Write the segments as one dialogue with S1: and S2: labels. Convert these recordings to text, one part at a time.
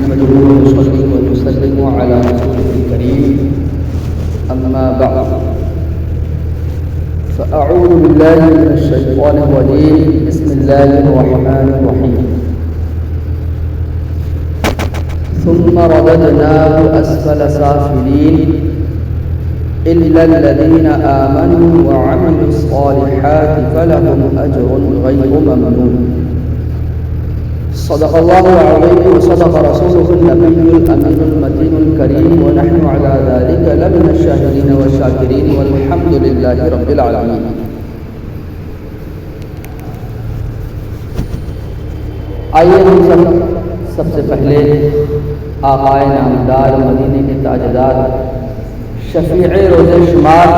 S1: نحمده ونصلي ونسلم على رسوله الكريم أما بعد فأعوذ بالله من الشيطان الرجيم بسم الله الرحمن الرحيم ثم رددناه أسفل سافلين إلا الذين آمنوا وعملوا الصالحات فلهم أجر غير ممنون صدق الله العظيم وصدق رسوله النبي الأمين المتين الكريم ونحن على ذلك لمن الشاهدين والشاكرين والحمد لله رب العالمين. آئیے ہم سب سے پہلے آقائے نامدار مدینے کے تاجدار شفیع روز شمار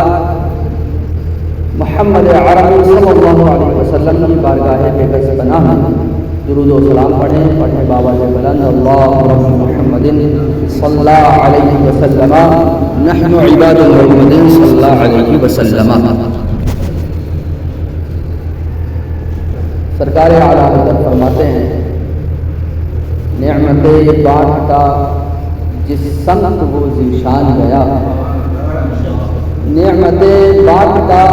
S1: محمد عربی صلی اللہ علیہ وسلم کی بارگاہ بے پناہ درود و سلام پڑھیں بابا سے بلند اللہ محمد صلی اللہ علیہ وسلم نحن عباد محمد صلی اللہ علیہ وسلم. سرکار اعلیٰ حضرت فرماتے ہیں نعمت بانٹا جس سمت وہ ذیشان گیا، نعمت بانٹا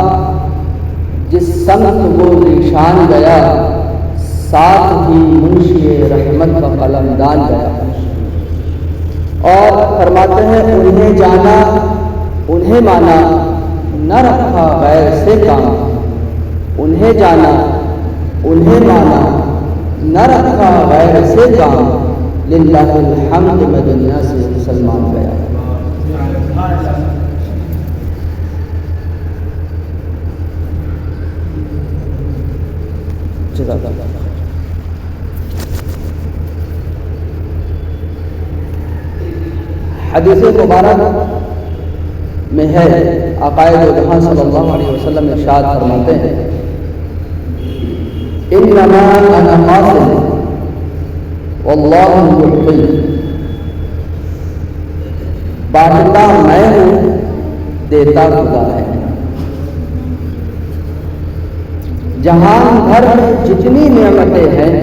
S1: جس سمت وہ ذیشان گیا، ساتھ ہی منشی رحمت کا قلمدان گیا. اور فرماتے ہیں انہیں جانا انہیں مانا نہ رکھا غیر سے کام، انہیں جانا انہیں مانا نہ رکھا غیر سے کام، للہ الحمد میں دنیا سے مسلمان گیا. حدیث مبارک میں ہے عقائد جہاں صلی اللہ علیہ وسلم ارشاد فرماتے ہیں انما انا قاسم واللہ المعطی، بانٹتا میں ہوں دیتا خدا ہے. جہان بھر میں جتنی نعمتیں ہیں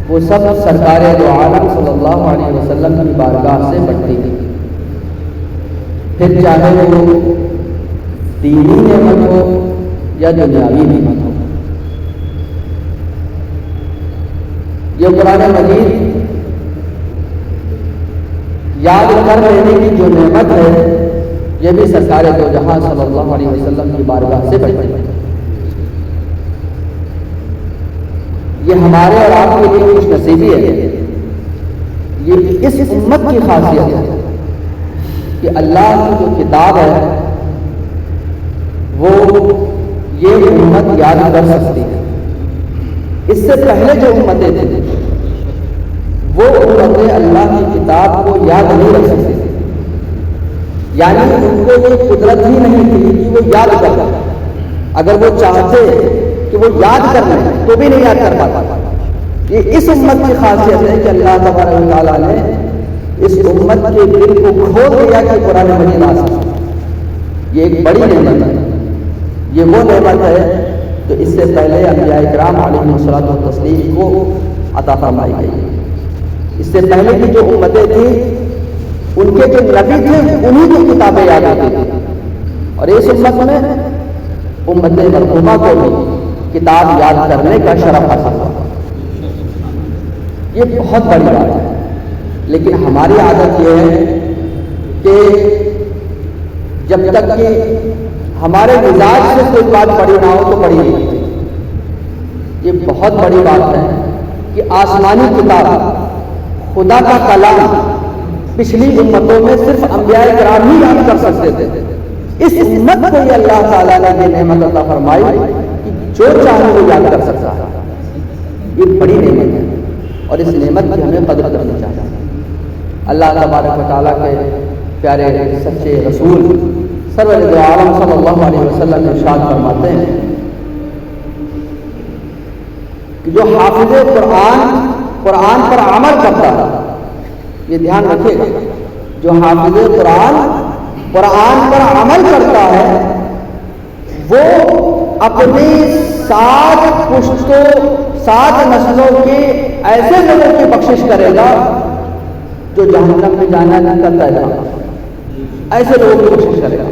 S1: وہ سب سرکار دو عالم صلی اللہ علیہ وسلم کی بارگاہ سے بڑھتی ہیں، پھر چاہے وہ دینی نعمت ہو یا دنیاوی نعمت ہو. یہ قرآن مجید یاد کر لینے کی جو نعمت ہے یہ بھی سرکار دو جہاں صلی اللہ علیہ وسلم کی بارگاہ سے بڑھتی ہے. یہ ہمارے اور آپ کے لیے خوش نصیبی ہے. یہ اس امت کی خاصیت ہے کہ اللہ کی جو کتاب ہے وہ یہ امت یاد کر سکتی ہے. اس سے پہلے جو امتیں تھیں وہ امتیں اللہ کی کتاب کو یاد نہیں رکھ سکتی، یعنی ان کو یہ قدرت ہی نہیں تھی کہ وہ یاد کر لیں. اگر وہ چاہتے کہ وہ یاد کر لیں تو بھی نہیں یاد کر پاتا. یہ اس امت کی خاصیت ہے کہ اللہ تبارک و تعالیٰ نے اس امت کے دل کو کھول دیا کہ قرآن مجید آ سکتا. یہ ایک بڑی نعمت ہے. یہ وہ نعمت ہے جو اس سے پہلے انبیاء کرام علیہ الصلوۃ والتسلیم کو عطا فرمائی گئی. اس سے پہلے کی جو امتیں تھیں ان کے جو نبی تھے انہی کی کتابیں یاد آتی تھیں، اور اس امت میں امت مرحومہ کو بھی کتاب یاد کرنے کا شرف حاصل ہوا. یہ بہت بڑی بات ہے. لیکن ہماری عادت یہ ہے کہ جب تک کہ ہمارے مزاج سے کوئی بات پڑھی نہ ہو تو پڑھی نہیں. یہ بہت بڑی بات ہے کہ آسمانی کتاب خدا کا کلام پچھلی امتوں میں صرف انبیاء کرام ہی یاد کر سکتے تھے. اس امت کو یہ اللہ تعالیٰ نے یہ نعمت عطا فرمائی کہ جو چاہے وہ یاد کر سکتا ہے. یہ بڑی نعمت ہے اور اس نعمت کی ہمیں قدر کرنی چاہیے. اللہ تبارک و تعالیٰ کے پیارے سچے رسول سرور دو عالم صلی اللہ علیہ وسلم ارشاد فرماتے ہیں کہ جو حافظ قرآن پر عمل کرتا ہے، یہ دھیان رکھیے گا، جو حافظ قرآن پر عمل کرتا ہے وہ اپنی 7 نسلوں کی ایسے لوگوں کی بخشش کرے گا جو جہنم میں جانا نہیں کرتا ہے، ایسے لوگوں کی کوشش کرے گا۔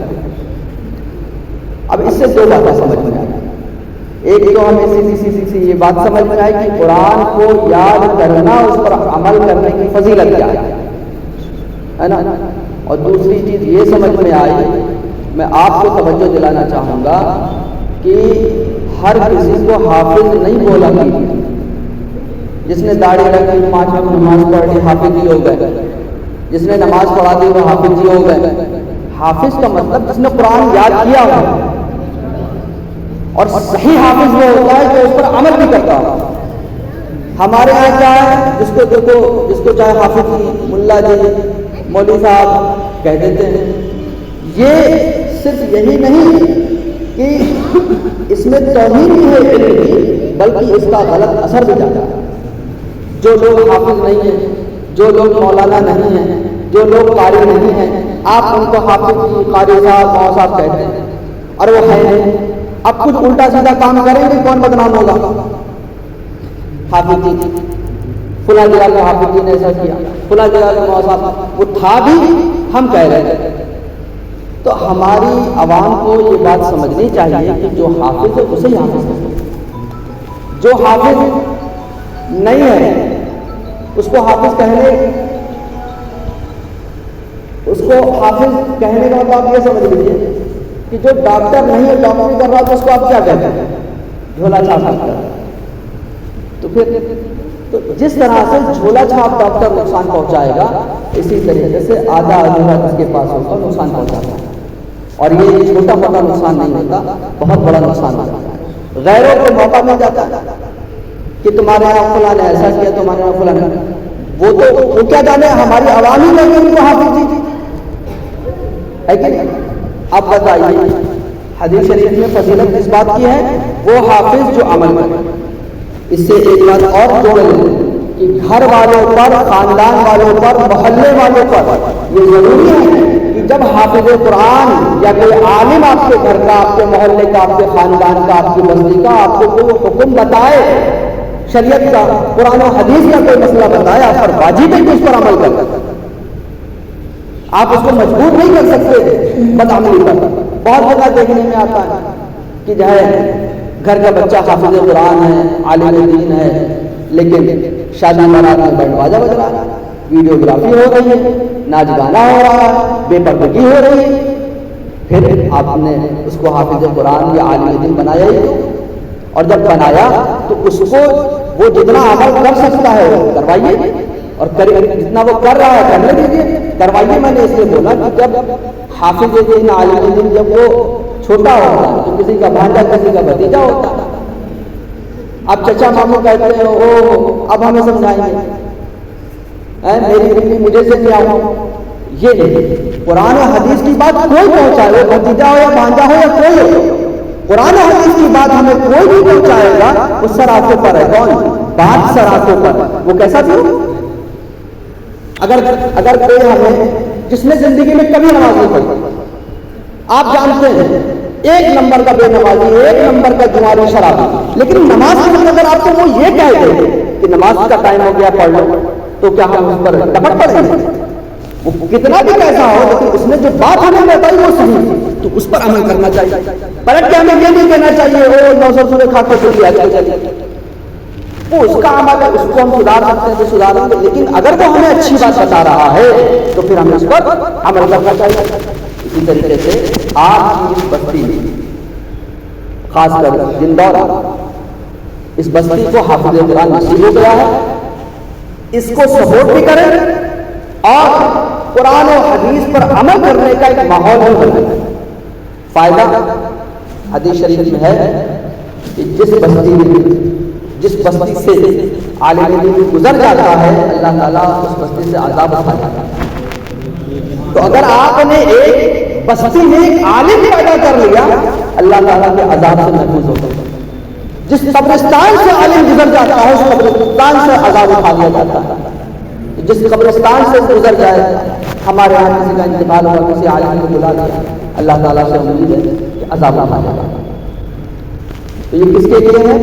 S1: اب اس سے دو باتیں سمجھ میں آئی۔ ایک تو ہمیں سی یہ بات سمجھ میں آئی کہ قرآن کو یاد کرنا، اس پر عمل کرنے کی فضیلت کیا ہے نا۔ اور دوسری چیز یہ سمجھ میں آئی، میں آپ کو توجہ دلانا چاہوں گا کہ ہر کسی کو حافظ نہیں بولا گیا۔ جس نے داڑھی رکھی 5 وقت نماز پڑھ لی حافظ ہی ہو گئے، جس نے نماز پڑھا دی وہ حافظ ہی ہو گئے۔ حافظ کا مطلب جس نے قرآن یاد کیا ہو، اور صحیح حافظ وہ ہوتا ہے جو اس پر عمل بھی کرتا ہو۔ ہمارے یہاں کیا ہے، جس کو دیکھو، جس کو چاہے حافظ جی، ملا جی، مولوی صاحب کہہ دیتے ہیں۔ یہ صرف یہی نہیں کہ اس میں توہین بھی ہے علم کی، بلکہ اس کا غلط اثر بھی جاتا ہے۔ جو لوگ حافظ نہیں ہیں، جو لوگ مولانا نہیں ہیں، جو لوگ قاری نہیں ہیں، آپ ان کو حافظ جی، قاری صاحب، مولوی صاحب کہتے ہیں، اور وہ ہے نہیں۔ اب کچھ الٹا سیدھا کام کریں گے، کون بدنام ہوگا؟ حافظ جی، فلاں جگہ کے حافظ جی نے ایسا کیا، فلاں جگہ کے مولوی صاحب، وہ تھا بھی ہم کہہ رہے ہیں۔ تو ہماری عوام کو یہ بات سمجھنی چاہیے کہ جو حافظ ہے اسے ہی حافظ ہے، جو حافظ نہیں ہے اس کو حافظ کہنے کا مطلب آپ یہ سمجھ لیجیے کہ جو ڈاکٹر نہیں ہے، ڈاکٹری کر رہا تو اس کو آپ کیا کہتے ہیں؟ جھولا چھاپ ڈاکٹر۔ تو پھر تو جس طرح سے جھولا چھاپ ڈاکٹر نقصان پہنچائے گا، اسی طریقے سے آدھا ادھورا جس کے پاس ہوگا نقصان پہنچاتا ہے۔ اور یہ چھوٹا موٹا نقصان نہیں ہوتا، بہت بڑا نقصان ہوتا ہے۔ غیروں کو موقع مل جاتا ہے کہ تمہارے یہاں فلاں نے ایسا کیا، تمہارے یہاں فلاں نے، وہ کیا جانے، ہماری عوام ہی نہیں ان کو حافظ جی ہے کہ نہیں؟ اب بتائیے، حدیث شریف میں فضیلت اس بات کی ہے، وہ حافظ جو عمل کرے۔ اس سے ایک بات اور جوڑ لیں کہ گھر والوں پر، خاندان والوں پر، محلے والوں پر یہ ضروری ہے کہ جب حافظ قرآن یا کوئی عالم آپ کے گھر کا، آپ کے محلے کا، آپ کے خاندان کا، آپ کی بستی کا آپ کو کوئی حکم بتائے، شریعت کا، قرآن و حدیث کا کوئی مسئلہ بتائے، آپ پر واجب ہے کہ اس پر عمل کریں۔ آپ اس کو مجبور نہیں کر سکتے بدعملی پر۔ بہت جگہ دیکھنے میں آتا ہے کہ جو ہے گھر کا بچہ حافظ قرآن ہے، عالم دین ہے، لیکن شادی بارات میں بینڈ باجا بج رہا ہے، ویڈیوگرافی ہو رہی ہے، ناچ گانا ہو رہا ہے، بے پردگی ہو رہی ہے۔ پھر آپ نے اس کو حافظ قرآن یا عالم دین بنایا ہی تو، اور جب بنایا تو اس کو وہ جتنا عمل کر سکتا ہے وہ کروائیے، اور جتنا وہ کر رہا ہے کرنے دیجیے، کروائیے۔ میں نے اس لیے بولا کہ جب حافظ دین، عالم دین جب وہ چھوٹا ہوتا ہے تو کسی کا بھانجا، کسی کا بھتیجا ہوتا ہے، اب چچا ماموں کہتے ہیں او اب ہمیں سمجھائیں گے، میری بیٹی مجھے سے کیا ہو، یہ نہیں۔ قرآن و حدیث کی بات کوئی پہنچائے، وہ بھتیجا ہو یا بھانجا ہو یا کوئی ہو، قرآن و حدیث کی بات ہمیں کوئی بھی پہنچائے گا، اس سراتوں پر ہے۔ کون بات؟ سراتوں پر۔ وہ کیسا بھی ہو، اگر کوئی ہمیں، جس نے زندگی میں کبھی نماز نہیں پڑھی، آپ جانتے ہیں ایک نمبر کا بے نمازی، ایک نمبر کا جواری شرابی، لیکن نماز کے اندر اگر آپ کو وہ یہ کہہ دے کہ نماز کا ٹائم ہو گیا پڑھ لو، تو کیا ہم اس پر ڈپٹ پڑیں گے؟ وہ کتنا بھی کیسا ہو، لیکن اس نے جو بات ہمیں بتائی وہ صحیح تھی، تو اس پر عمل کرنا چاہیے۔ پلٹ کے ہمیں یہ نہیں کہنا چاہیے او 900 سورے کھا کے چلی چلیے، وہ اس کا عمل ہے، اس کو ہم سدھار سکتے ہیں تو سدھاریں گے، لیکن اگر وہ ہمیں اچھی بات بتا رہا ہے تو پھر ہمیں اس پر عمل کرنا چاہیے۔ اسی طریقے سے آپ کی اس بستی میں، خاص کر جندورہ، اس بستی کو حافظ قرآن نصیب ہو گیا ہے، اس کو سپورٹ بھی کریں اور قرآن و حدیث پر عمل کرنے کا ایک ماحول بھی بنائیں۔ فائدہ حدیث شریف میں ہے کہ جس بستی سے عالم دین گزر جاتا ہے، اللہ تعالیٰ اس بستی سے عذاب اٹھاتا ہے۔ تو اگر آپ نے ایک بستی میں ایک عالم پیدا کر لیا، اللہ تعالیٰ کے عذاب سے محفوظ ہوتا ہے۔ جس قبرستان سے عالم گزر جاتا ہے، اس قبرستان سے عذاب اٹھا لیا جاتا ہے۔ جس قبرستان سے گزر جائے، ہمارے یہاں کسی کا انتقال ہوا، کسی عالم کو بلا دیا، اللہ تعالیٰ سے امید ہے کہ عذاب اٹھا لیا جاتا ہے۔ تو یہ کس کے لیے ہے؟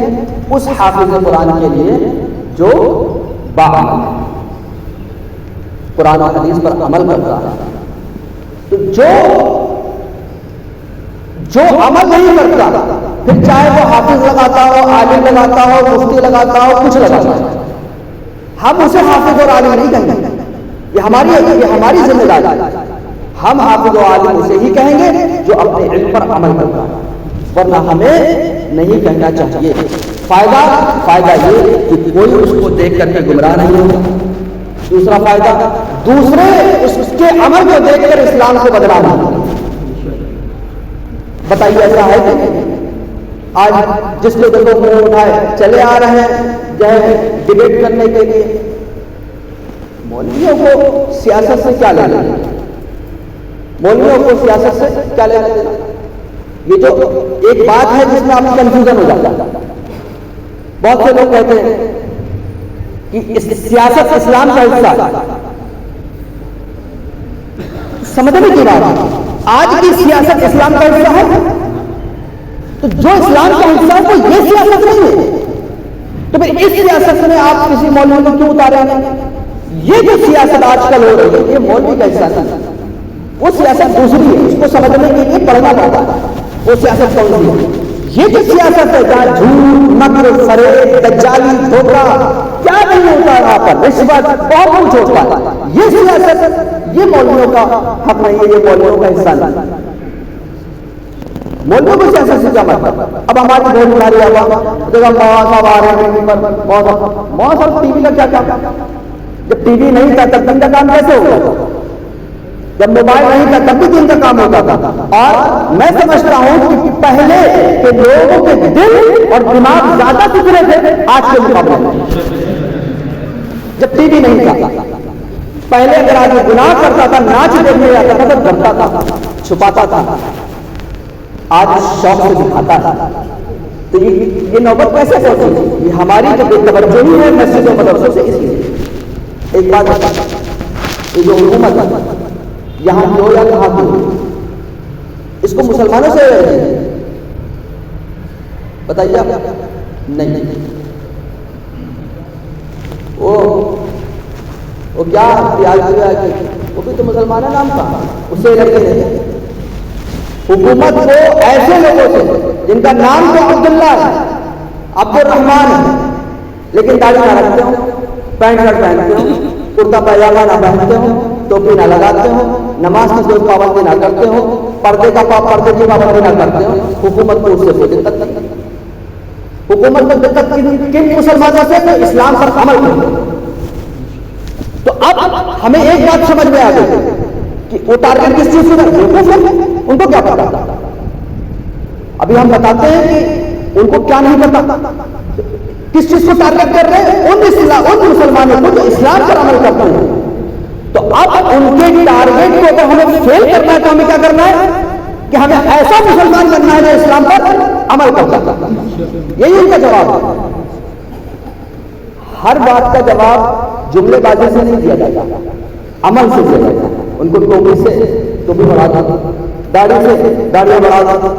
S1: اس حافظ قرآن کے لیے جو باعمل ہے۔ قرآن و حدیث پر عمل کرتا ہے. تو جو عمل نہیں کرتا، پھر چاہے وہ حافظ لگاتا ہو، عالم لگاتا ہو، مفتی لگاتا ہو، کچھ لگاتا ہو، ہم اسے حافظ اور عالم نہیں کہیں گے. یہ ہماری ذمہ داری ہے. ہم حافظ و عالم اسے ہی کہیں گے جو اپنے علم پر عمل کرتا ہے، ورنہ ہمیں نہیں کہنا چاہیے. فائدہ یہ کہ کوئی اس کو دیکھ کر کے گمراہ نہیں ہوگا. دوسرا فائدہ، دوسرے اس کے عمل کو دیکھ کر اسلام کو بدنام نہیں ہوگا. بتائیے ایسا ہے کہ آج جس کو دیکھو منہ اٹھائے چلے آ رہے ہیں جو ہے ڈبیٹ کرنے کے لیے. مولویوں کو سیاست سے کیا لینا؟ مولویوں کو سیاست سے کیا لینا دینا؟ یہ جو ایک بات ہے جس میں آپ کو کنفیوژن ہو جاتا ہے. بہت سے لوگ کہتے ہیں کہ سیاست اسلام کا حصہ ہے. سمجھنے کی بات ہے، آج کی سیاست اسلام کا حصہ ہے. تو جو اسلام کا حصہ ہے تو یہ سیاست نہیں ہے. تو پھر اس سیاست میں آپ کسی مولوی کو کیوں اتاریں گے؟ یہ جو سیاست آج کل ہو رہی ہے یہ مولوی کا حصہ نہیں. وہ سیاست دوسری ہے، اس کو سمجھنے کے لیے پڑھنا پڑتا ہے. وہ سیاست کون سی ہے؟ یہ جو سیاست ہے جہاں جھوٹ، مکر، فریب، دجالی، دھوکہ کیا نہیں ہوتا ہے، وہاں پر رشوت بہت کچھ ہوتا ہے. یہ سیاست یہ مولویوں کا حق نہیں ہے، یہ مولویوں کا حصہ نہیں. مولویوں کو سیاست سے کیا مطلب؟ اب ہماری بہت بڑی عوام جب موا صاحب آ رہے ہیں موا صاحب ٹی وی کا کیا کام؟ جب ٹی وی نہیں تھا تب دن کا کام کیسے ہوگا؟ جب موبائل نہیں تھا تب بھی دن کا کام ہوتا تھا. اور میں سمجھتا ہوں کہ پہلے کے لوگوں کے دل اور دماغ زیادہ فکرے تھے آج کے مقابلے میں. جب ٹی وی نہیں تھا پہلے اگر آدمی گناہ کرتا تھا، ناچ دیکھنے جاتا تھا تو ڈرتا تھا، چھپاتا تھا. آج شوق سے دکھاتا ہے. تو یہ نوبت کیسے پہنچی؟ یہ ہماری جو بے توجہی ہے مسجد و مدرسوں سے. اس لیے ایک بات بتا، یہ جو حکومت ہے یہاں جو یا کہاں کی اس کو مسلمانوں سے بتائیے آپ. نہیں وہ کیا وہ بھی تو مسلمان ہے، نام تھا اس سے لگتے نہیں. حکومت کو ایسے لوگوں سے جن کا نام تو عبداللہ ہے، عبد الرحمان ہے، لیکن داڑھی نہ رکھتے ہو، پینٹ شرٹ پہنتے ہو، کرتا پائجامہ نہ پہنتے ہو، ٹوپی نہ لگاتے ہو، نماز کی کوئی پابندی نہ کرتے ہو، پردے کی پابندی نہ کرتے ہو. حکومت کو اس سے کوئی دقت نہیں. حکومت کو دقت کن مسلمانوں سے؟ تو اسلام پر عمل کرتے. تو اب ہمیں ایک بات سمجھ میں آ گئی کہ وہ ٹارگٹ کس چیز سے؟ ان کو کیا پتا؟ ابھی ہم بتاتے ہیں کہ ان کو کیا نہیں پتا، کس چیز کو ٹارگٹ کر رہے ہیں؟ ان مسلمانوں کو جو اسلام پر عمل کرتے ہیں. تو اب ان کے ٹارگٹ کو اگر ہمیں فیل کرنا ہے تو ہمیں کیا کرنا ہے کہ ہمیں ایسا مسلمان بننا ہے جو اسلام پر عمل کرتا ہے. یہی ان کا جواب ہے. ہر بات کا جواب جملے بازی سے نہیں دیا جاتا، عمل سے دیا جاتا. ان کو ٹوپی سے ٹوپی بڑھا دو، داڑھی سے داڑیاں بڑھا دو،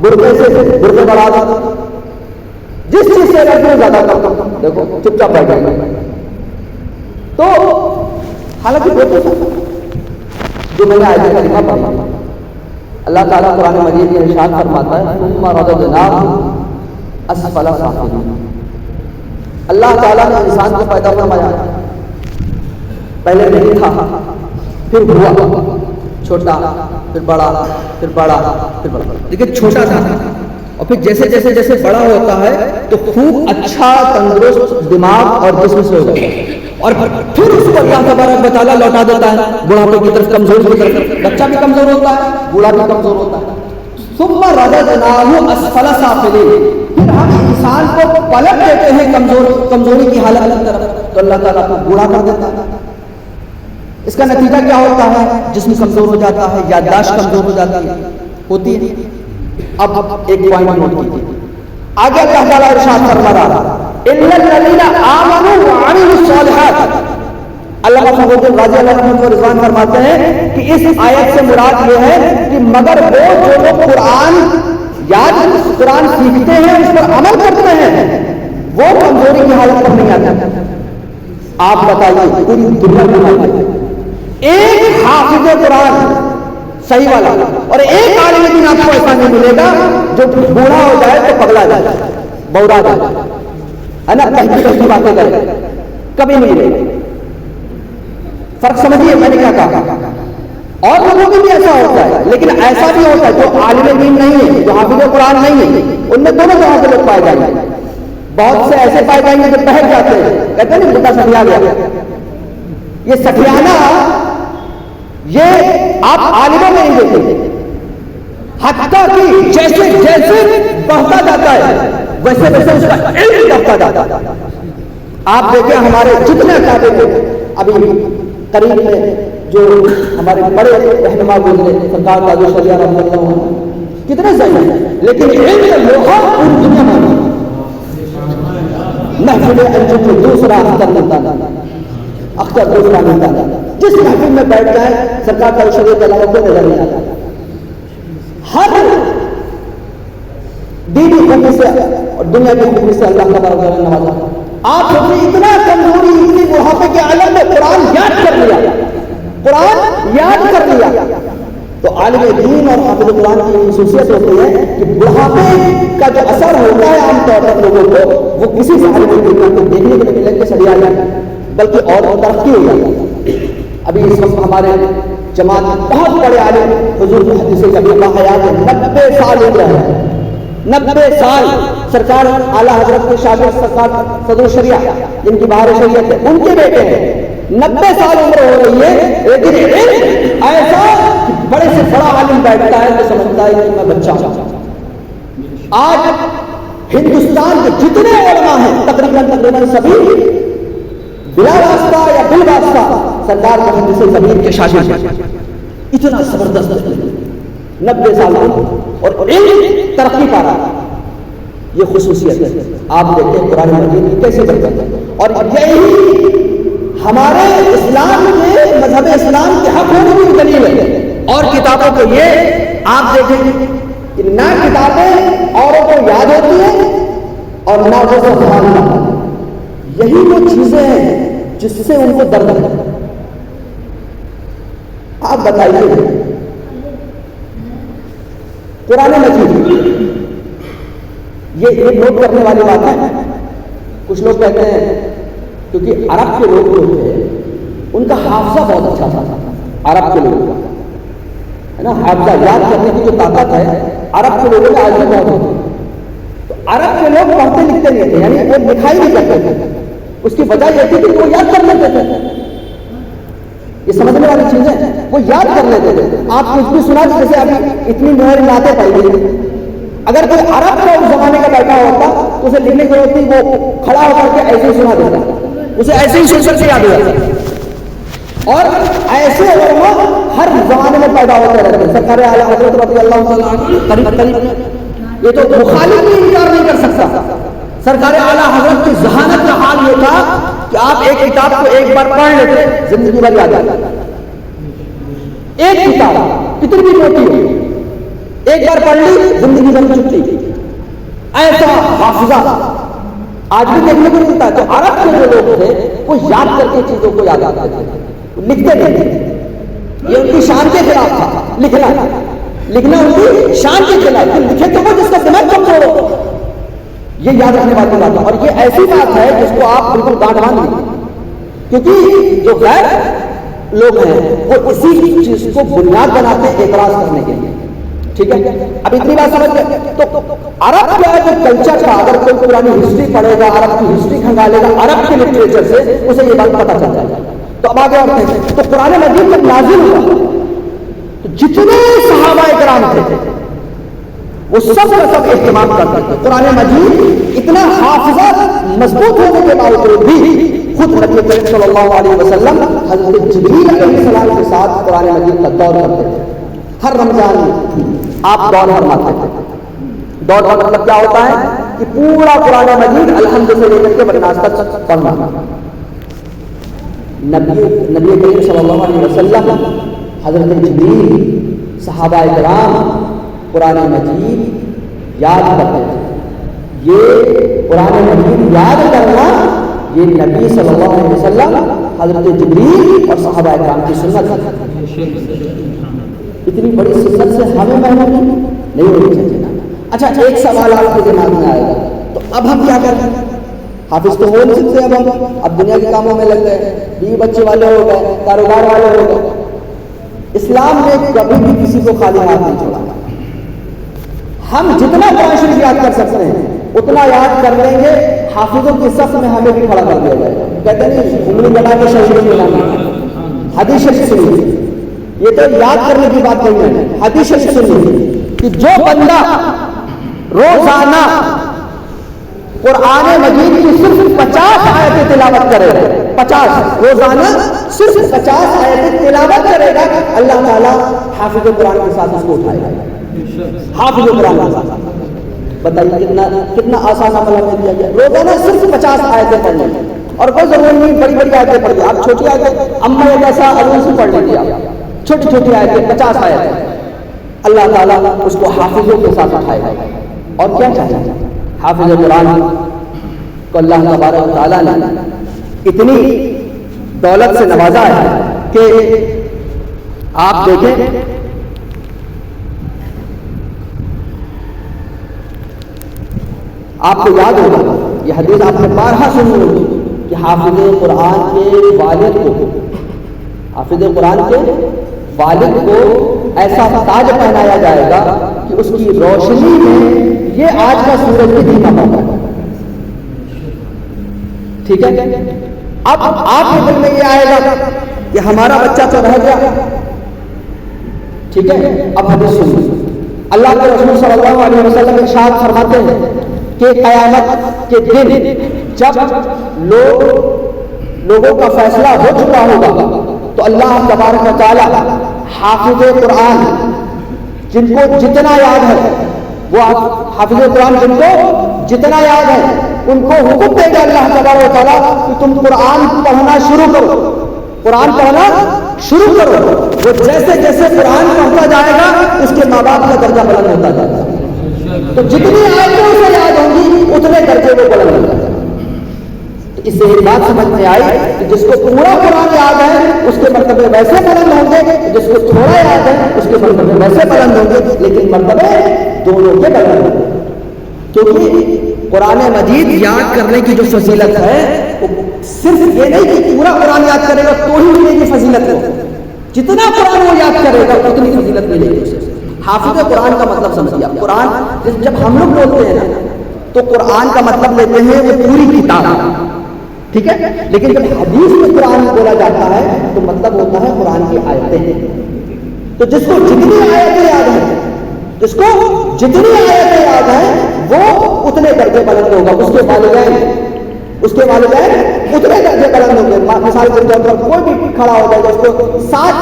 S1: برقعے سے برقعے بڑھا دو. جس چیز سے رکھنے زیادہ کرتا ہوں دیکھو چپ چاپ بیٹھ جائے. تو حالانکہ جو میں نے آیت کریمہ پڑھی، اللہ تعالیٰ قرآن مجید میں ارشاد فرماتا ہے ثم رددناہ اسفل سافلین. اللہ تعالیٰ نے انسان کو پیدا فرمایا، پہلے نہیں تھا، پھر ہوا چھوٹا، پھر بڑا، پھر بڑا، پھر بڑا. لیکن چھوٹا تھا اور پھر جیسے جیسے جیسے بڑا ہوتا ہے تو خوب اچھا تندرست دماغ اور جسم سے ہو جاتا ہے. اور پھر اس کو اللہ تبارک و تعالیٰ لوٹا دیتا ہے بڑھاپے کی طرف، کمزور کی طرف. بچہ بھی کمزور ہوتا ہے، بوڑھا بھی کمزور ہوتا ہے. ثم رددناہ اسفل سافلین. پھر ہم انسان کو پلٹ دیتے ہیں کمزوری کی حالت کی طرف، تو اللہ تعالیٰ کو بوڑھا کر دیتا ہے. اس کا نتیجہ کیا ہوتا ہے؟ جسم کمزور ہو جاتا ہے، یادداشت کمزور ہو جاتی ہوتی ہے. اب ایک پوائنٹ نوٹ کیجیے، آگے اللہ تعالیٰ ارشاد فرما رہا الا الذین آمنوا وعملوا الصالحات. علامہ فخر الرازی علیہ رحمۃ اللہ رضوان فرماتے ہیں کہ اس آیت سے مراد یہ ہے کہ مگر وہ جو لوگ قرآن سیکھتے ہیں، اس پر عمل کرتے ہیں، وہ کمزوری کی حالت پر نہیں آتے. آپ بتائیے پوری دنیا میں حافظ قرآن صحیح والا، اور ایک عالم دین آپ کو ایسا نہیں ملے گا جو بوڑھا ہو جائے تو پگلا جائے، بورا جائے، ہے نا، کہیں باتیں کرے، کبھی نہیں ملے گا۔ فرق سمجھیے میں نے کیا کہا۔ اور لوگوں میں بھی ایسا ہوتا ہے، لیکن ایسا بھی ہوتا ہے جو عالم دین نہیں ہے، جو حافظ قرآن نہیں ہے، ان میں دونوں طرح کے لوگ پائے جائیں گے۔ بہت سے ایسے پائے جائیں گے جو بہک جاتے ہیں، کہتے ہیں نا مدعا سٹیا گیا۔ یہ سٹیانا یہ آپ عالموں میں نہیں دیکھیں گے، حتیٰ کہ جیسے جیسے بڑھتا جاتا ہے ویسے ویسے اس کا علم بڑھتا جاتا ہے۔ آپ دیکھیں ہمارے جتنے اکابر ہیں، ابھی قریب میں جو ہمارے بڑے رہنما گزرے سرکار قادری شریعہ رحمۃ اللہ عنہ، کتنے صحیح ہیں، لیکن علم کا لوہا پوری دنیا میں محفل انجم میں دوسرا اختر ملتا تھا، اختر دوسرا ملتا تھا، جس محفل میں بیٹھ جائے سرکار قادری شریعہ کے علاوہ کوئی نظر نہیں آتا۔ ہر دینی خوبی سے اور دنیا کی خوبی سے اللہ تبارک و تعالیٰ نے نوازا۔ آپ سوچیں اتنا کمزوری، اتنی بڑھاپے کے عالم میں قرآن یاد کر لیا، قرآن یاد کر لیا۔ تو عالم دین اور حافظ قرآن کی خصوصیت ہوتی ہے کہ بڑھاپے کا جو اثر ہوتا ہے عام طور پر لوگوں کو، وہ کسی سے عالم دین کو دیکھنے کے لیے ملے کے سڑیا جائے، بلکہ اور ترقی ہو جاتی ہے۔ ابھی اس وقت ہمارے جماعت بہت بڑے عالم حضور حدیث کبھی حیات 90 سال ہو رہے ہیں، 90 سال سرکار اعلیٰ حضرت کے شاگرد سرکار صدر شریعہ جن کی بہار شریعت ہے، ان کے بیٹے ہیں، 90 سال عمر ہو رہی ہے، لیکن علم ایسا کہ بڑے سے بڑا عالم بیٹھتا ہے تو سمجھتا ہے کہ میں بچہ ہوں۔ آج ہندوستان کے جتنے علماء ہیں تقریباً سبھی بلا واسطہ یا بال واسطہ سرکار محمد زمین کے شاگرد ہیں۔ اتنا زبردست 90 سال اور علم ترقی پا رہا ہے، یہ خصوصیت ہے۔ آپ دیکھیں قرآن مجید کی کیسے برکت ہے، اور یہی ہمارے اسلام کے مذہب اسلام کے حق ہونے کی دلیل ہے۔ اور کتابوں کو یہ آپ دیکھیں کہ نہ کتابیں اوروں کو یاد ہوتی ہیں اور نہ وہ سنبھالنا، یہی وہ چیزیں ہیں جس سے ان کو درد ہے۔ آپ بتائیے قرآن مجید یہ نوٹ کرنے والی بات ہے۔ کچھ لوگ کہتے ہیں کیونکہ عرب کے لوگ جو تھے ان کا حافظہ بہت اچھا تھا، عرب کے لوگوں کا ہے نا، حافظہ یاد کرنے کی جو طاقت ہے عرب کے لوگوں میں آج بھی بہت ہوتی ہے۔ تو عرب کے لوگ پڑھتے لکھتے نہیں تھے، یعنی وہ لکھائی نہیں کرتے تھے، اس کی وجہ یہ تھی کہ وہ یاد کر لیتے تھے۔ یہ سمجھنے والی چیز ہے، وہ یاد کر لیتے تھے۔ آپ کچھ بھی سنا جیسے ابھی اتنی مہر نعتیں پائی گئی، اگر کوئی عرب کا اس زمانے کا بیٹھا ہوتا تو اسے لکھنے کی ضرورت نہیں، وہ کھڑا ہو کر کے ایسے ہی سنا دیتا، اسے ایسے ہی سن سے یاد ہو جاتا۔ اور ایسے علماء ہر زمانے میں پیدا ہوتے رہتے ہیں۔ سرکار اعلیٰ حضرت رضی اللہ تعالیٰ عنہ قریب یہ تو مخالف بھی انکار نہیں کر سکتا۔ سرکار اعلیٰ حضرت کی ذہانت کا حال یہ تھا کہ آپ ایک کتاب کو ایک بار پڑھ لیتے زندگی بھر یاد آ جاتا۔ ایک کتاب کتنی بھی موٹی ہو، ایک بار پڑھ لی زندگی بھر چھٹی، ایسا حافظہ آج بھی دیکھنے کو ملتا ہے۔ تو عرب کے جو لوگ تھے وہ یاد کر کے چیزوں کو یاد آتے تھے، لکھتے نہیں تھے۔ یہ ان کی شان کے خلاف تھا، لکھنا ان کی شان کے خلاف، لکھے تو وہ جس کا دماغ کمزور ہو، یہ یاد رکھنے والی بات ہے۔ اور یہ ایسی بات ہے جس کو آپ بالکل گانٹ باندھ لیں، کیونکہ جو غیر لوگ ہیں وہ اسی چیز کو بنیاد بناتے ہیں اعتراض کرنے کے لیے۔ ٹھیک ہے، اب اتنی بات سمجھ گئے؟ تو عرب کا جو کلچر تھا، اگر کوئی پرانی ہسٹری پڑھے گا، عرب کی ہسٹری کھنگالے گا عرب کے لٹریچر سے، اسے یہ بات پتہ چل جائے گا۔ تو اب آگے بڑھتے ہیں۔ تو قرآن مجید جب نازل ہوا تو جتنے صحابہ کرام تھے وہ سب کا سب اہتمام کرتے تھے۔ قرآن مجید اتنا حافظہ مضبوط ہونے کے باوجود بھی خود نبی کریم صلی اللہ علیہ وسلم حضرت جبریل علیہ السلام کے ساتھ قرآن مجید کا دور کرتے تھے۔ ہر رمضان میں آپ دور فرماتے تھے۔ دور کا مطلب کیا ہوتا ہے کہ پورا قرآن مجید الحمد سے لے کر کے بالناس تک پڑھنا۔ نبی کریم صلی اللہ علیہ وسلم، حضرت جبریل، صحابہ کرام قرآن مجید یاد کرتے تھے۔ یہ قرآن مجید یاد کرنا یہ نبی صلی اللہ علیہ وسلم حضرت جبریل اور صحابہ کرام کی سنت ہے۔ اتنی بڑی سنت سے ہمیں محروم نہیں ہونی چاہیے۔ اچھا ایک سوال آپ کے دماغ میں آئے گا، تو اب ہم کیا کریں؟ حافظ تو ہو نہیں سکتے، اب دنیا کے کاموں میں لگ گئے، بیوی بچے والے ہو گئے، کاروبار والے ہو گئے۔ اسلام نے کبھی بھی کسی کو خالی ہاتھ نہیں چھوڑا۔ ہم جتنا قرآن شریف یاد کر سکتے ہیں اتنا یاد کر لیں گے، حافظوں کی صف میں ہمیں بھی کھڑا کر دیا جائے گا۔ کہتے نہیں انگلی بنا کے شریف بنانا، حدیث شریف سنیے، یہ تو یاد کرنے کی بات نہیں ہے، حدیث شریف سنیے کہ جو بندہ روزانہ قرآن مجید کی صرف 50 آیتیں تلاوت کرے گا، 50 روزانہ صرف 50 آیتیں تلاوت کرے گا، اللہ تعالیٰ حافظ قرآن کے ساتھ اس کو اٹھائے گا۔ حافظ قرآن کے ساتھ بتائیے کتنا آسان عمل ہمیں دیا گیا، روزانہ صرف 50 آیتیں پڑھنے، اور کوئی ضروری نہیں بڑی بڑی آیتیں پڑھیے، آپ چھوٹی آیتیں اما جیسا ارون سے پڑھ لیجیے، آپ چھوٹی چھوٹی آیتیں 50 آیتیں، اللہ تعالیٰ اس کو حافظوں کے ساتھ اٹھائے گا۔ اور کیا چاہتے ہیں؟ حافظ قرآن کو اللہ تبارک و تعالیٰ نے اتنی دولت سے نوازا ہے کہ آپ دیکھیں آپ کو یاد ہوگا یہ حدیث آپ نے بارہا سنی ہوگی کہ حافظ قرآن کے والد کو، حافظ قرآن کے والد کو ایسا تاج پہنایا جائے گا کہ اس کی روشنی میں یہ آج کا سورج بھی دھیما پڑتا ہے۔ ٹھیک ہے، اب آپ کے دل میں یہ آئے گا کہ ہمارا بچہ تو رہ گیا، ٹھیک ہے، اب حدیث سنیے، اللہ کے رسول صلی اللہ علیہ وسلم ارشاد فرماتے ہیں کہ قیامت کے دن جب لوگوں کا فیصلہ ہو چکا ہوگا تو اللہ تبارک و تعالی حافظ قرآن جن کو جتنا یاد ہے، وہ حافظ قرآن جن کو جتنا یاد ہے ان کو حکم دے گا اللہ تبارک و تعالیٰ کہ تم قرآن پڑھنا شروع کرو، قرآن پڑھنا شروع کرو۔ وہ جیسے جیسے قرآن پڑھتا جائے گا اس کے ماں باپ کا درجہ بلند ہوتا جائے گا، تو جتنی آیتیں اسے یاد ہوں گی اتنے درجے وہ بلند ہوتا جائے گا۔ تو اس سے ایک بات سمجھ میں آئی کہ جس کو پورا قرآن یاد ہے اس کے مرتبے ویسے بلند ہوں گے، جس کو تھوڑا یاد ہے اس کے مرتبے ویسے بلند ہوں گے، لیکن مرتبے دونوں کے بلند ہوں گے، کیونکہ قرآن مجید یاد کرنے کی جو فضیلت ہے وہ صرف یہ نہیں کہ پورا قرآن یاد کرے گا تو ہی ملے گی فضیلت ہے، جتنا قرآن وہ یاد کرے گا اتنی فضیلت ملے گی اسے۔ حافظ قرآن کا مطلب سمجھیے، قرآن جب ہم لوگ بولتے ہیں نا تو قرآن کا مطلب لیتے ہیں وہ پوری کتاب، ٹھیک ہے، لیکن جب حدیث میں قرآن بولا جاتا ہے تو مطلب ہوتا ہے قرآن کی آیتیں۔ تو جس کو جتنی آیتیں یاد ہیں، جس کو جتنی آیتیں یاد ہیں وہ اتنے درجے بلند ہوگا، اس کے والدین اتنے درجے بلند ہوں گے۔ مثال کے طور پر کوئی بھی کھڑا ہو جائے گا، اس کو 7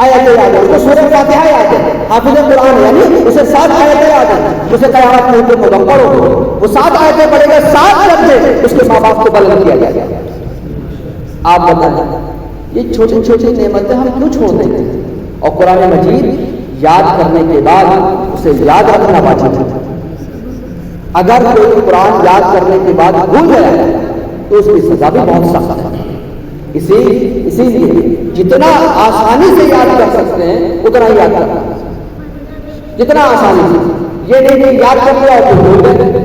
S1: آیتیں یاد ہیں، اس کو سورہ فاتحہ یاد ہے، حافظ قرآن یعنی اسے 7 آیتیں یاد ہیں، اسے قیامت میں حکم ہوگا پڑھو، وہ 7 آیتیں پڑھے گا، 7 درجے اس کے ماں باپ کو بلند کیا جائے گا۔ آپ بتائیں یہ چھوٹی چھوٹی نعمتیں ہم کیوں چھوڑ دیں گے؟ اور قرآن مجید یاد کرنے کے بعد اسے یاد رکھنا واجب ہے۔ اگر کوئی قرآن یاد کرنے کے بعد بھول گیا تو اس کی سزا بھی بہت سخت ہے۔ اسی لیے جتنا آسانی سے یاد کر سکتے ہیں اتنا ہی یاد کرنا، جتنا آسانی سے، یہ نہیں کہ یاد کر لیا تو بھول گئے،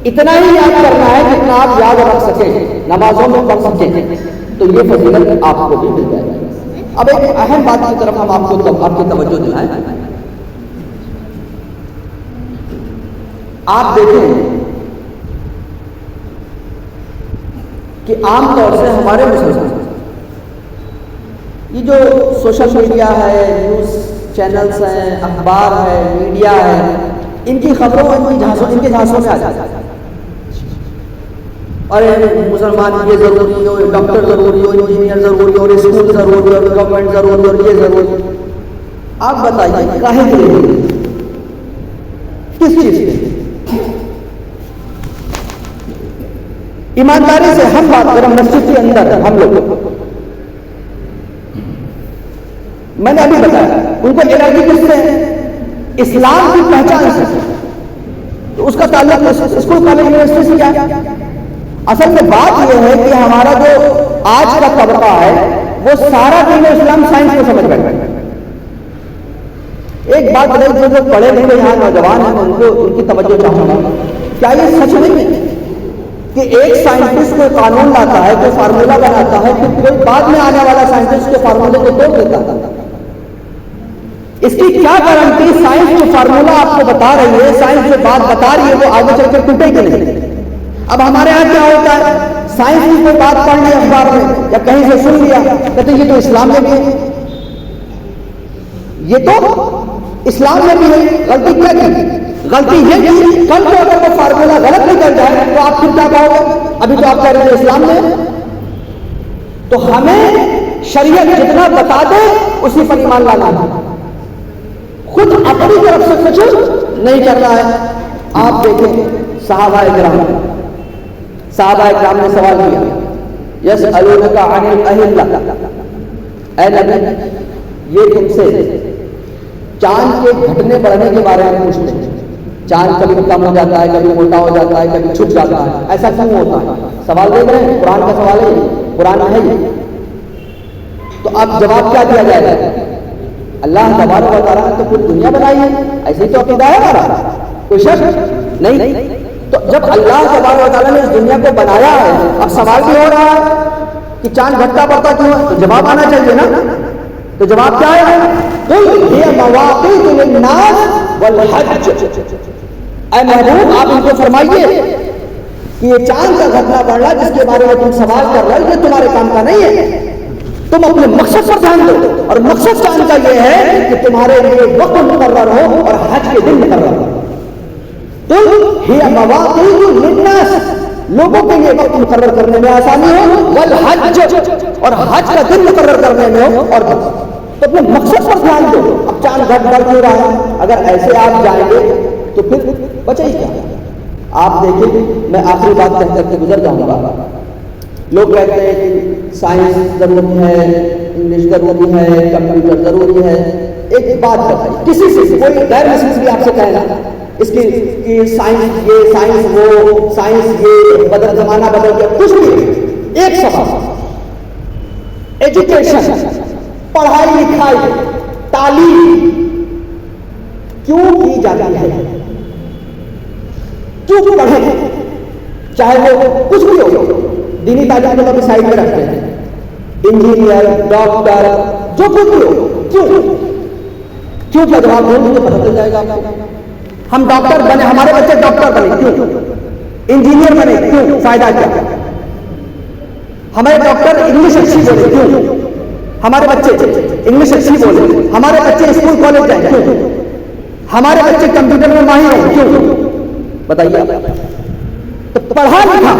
S1: اتنا ہی یاد کرنا ہے جتنا آپ یاد رکھ سکیں، نمازوں میں پڑھ سکیں، تو یہ فضیلت آپ کو بھی مل جائے گی۔ اب ایک اہم بات کی طرف ہم آپ کی توجہ دلائیں، آپ دیکھیں کہ عام طور سے ہمارے مسلمان یہ جو سوشل میڈیا ہے، نیوز چینلز ہیں، اخبار ہے، میڈیا ہے، ان کی خبروں ان کے جھانسوں میں آ جاتا ہے، اور مسلمان یہ ضروری ہو، ڈاکٹر ضروری ہو، انجینئر ضروری ہو، اور اسکول ضروری ہو، گورنمنٹ ضروری ہو، اور یہ ضروری۔ آپ بتائیے کاہے کے لیے، کس چیز کے؟ ایمانداری سے ہم بات کریں، مسجد کے اندر ہم لوگ، میں نے ابھی بتایا ان کو الرجی کس سے ہے؟ اسلام کی پہچان سے، تو اس کا تعلق اسکول کالج یونیورسٹی سے کیا؟ اصل میں بات یہ ہے کہ ہمارا جو آج کا طبقہ ہے وہ سارا دین اسلام سائنس کو سمجھ بیٹھا ہے. ایک بات بتائیے، جو لوگ پڑھے لکھے یہاں نوجوان ہیں ان کو ان کی توجہ چاہوں گا، کیا یہ سچ نہیں ہے کہ ایک سائنٹسٹ کوئی قانون لاتا ہے، کوئی فارمولا بناتا ہے، پھر کوئی بعد میں آنے والا سائنٹسٹ کے فارمولے کو توڑ دیتا ہے؟ اس کی کیا گارنٹی سائنس جو فارمولا آپ کو بتا رہی ہے، سائنس جو بات بتا رہی ہے وہ آگے چل کر ٹوٹے گی نہیں؟ اب ہمارے یہاں کیا ہوتا ہے، سائنس کی کوئی بات پڑھ لی اخبار میں یا کہیں سے سن لیا، کہتے ہیں یہ تو اسلام میں بھی ہے، یہ تو اسلام میں بھی ہے. غلطی کیا کی؟ غلطی یہ کی کل کو اگر وہ فارمولا غلط نکل جائے تو آپ پھر کیا کہو گے؟ ابھی تو آپ کہہ رہے ہیں اسلام میں. تو ہمیں شریعت جتنا بتا دے اسی پر ایمان لانا ہے، خود اپنی طرف سے کچھ نہیں کرنا ہے. آپ دیکھیں صحابہ کرام نے سوال کیا، یسألونک عن الأہلہ، اے نبی یہ تم سے چاند کے گھٹنے بڑھنے کے بارے میں پوچھتے ہیں. چاند کبھی کم ہو جاتا ہے، کبھی موٹا ہو جاتا ہے، کبھی چھپ جاتا ہے، ایسا کیوں ہوتا ہے؟ سوال دیکھ رہے ہیں، قرآن کا سوال ہے، قرآن ہے یہ. تو اب جواب کیا دیا جائے گا؟ اللہ تبارک و تعالیٰ نے تو پوری دنیا بنائی ہے، ایسے ہی تو عقیدہ ہے ہمارا، کوئی شک نہیں. تو جب اللہ تبارک و تعالیٰ نے اس دنیا کو بنایا ہے، اب سوال بھی ہو رہا ہے کہ چاند گھٹتا بڑھتا کیوں ہے، تو جواب آنا چاہیے نا. تو جواب کیا ہے؟ قل ہی مواقیت للناس والحج. اے محبوب آپ ان کو فرمائیے کہ یہ چاند کا گھٹنا بڑھنا جس کے بارے میں تم سوال کر رہے ہو یہ تمہارے کام کا نہیں ہے. تم اپنے مقصد پر دھیان دو، اور مقصد چاند کا یہ ہے کہ تمہارے لیے وقت مقرر ہو اور حج کے دن مقرر ہو. قل ہی مواقیت للناس، لوگوں کے لیے وقت مقرر کرنے میں آسانی ہو، والحج، اور حج کا دن مقرر کرنے میں ہو. اور تو اپنے مقصد پر دھیان دو. اب چاند گھٹ بڑھ کیوں رہا ہے؟ اگر ایسے آپ جائیں گے تو پھر بچے ہی کیا؟ آپ دیکھیں، میں آخری بات کہہ کر کے گزر جاؤں گا. لوگ کہتے ہیں کہ سائنس ضروری ہے، انگلش ضروری ہے، کمپیوٹر ضروری ہے. ایک بات بتائیے، کسی سے کوئی غیر مسلم بھی آپ سے کہنا اس کی سائنس یہ، سائنس وہ، سائنس یہ، بدل زمانہ بدل گیا، کچھ بھی. ایک سوال، ایجوکیشن، پڑھائی لکھائی، تعلیم کیوں کی جاتی ہے؟ کیوں پڑھیں؟ چاہے وہ کچھ بھی ہو، دینی تعلیم کو تو سائڈ میں رکھتے ہیں، انجینئر، ڈاکٹر، جو کچھ بھی ہو، کیوں کا جواب دیں مجھے پتہ چل جائے گا آپ کو. ہم ڈاکٹر بنے، ہمارے بچے ڈاکٹر بنے، کیوں؟ انجینئر بنے، کیوں؟ فائدہ کیا؟ ہمارے ڈاکٹر انگلش اچھی بولے، کیوں؟ ہمارے بچے انگلش اچھی بولے، ہمارے بچے اسکول کالج جائیں، کیوں؟ ہمارے بچے کمپیوٹر میں ماہر ہیں، کیوں؟ بتائیے. تو پڑھا لکھا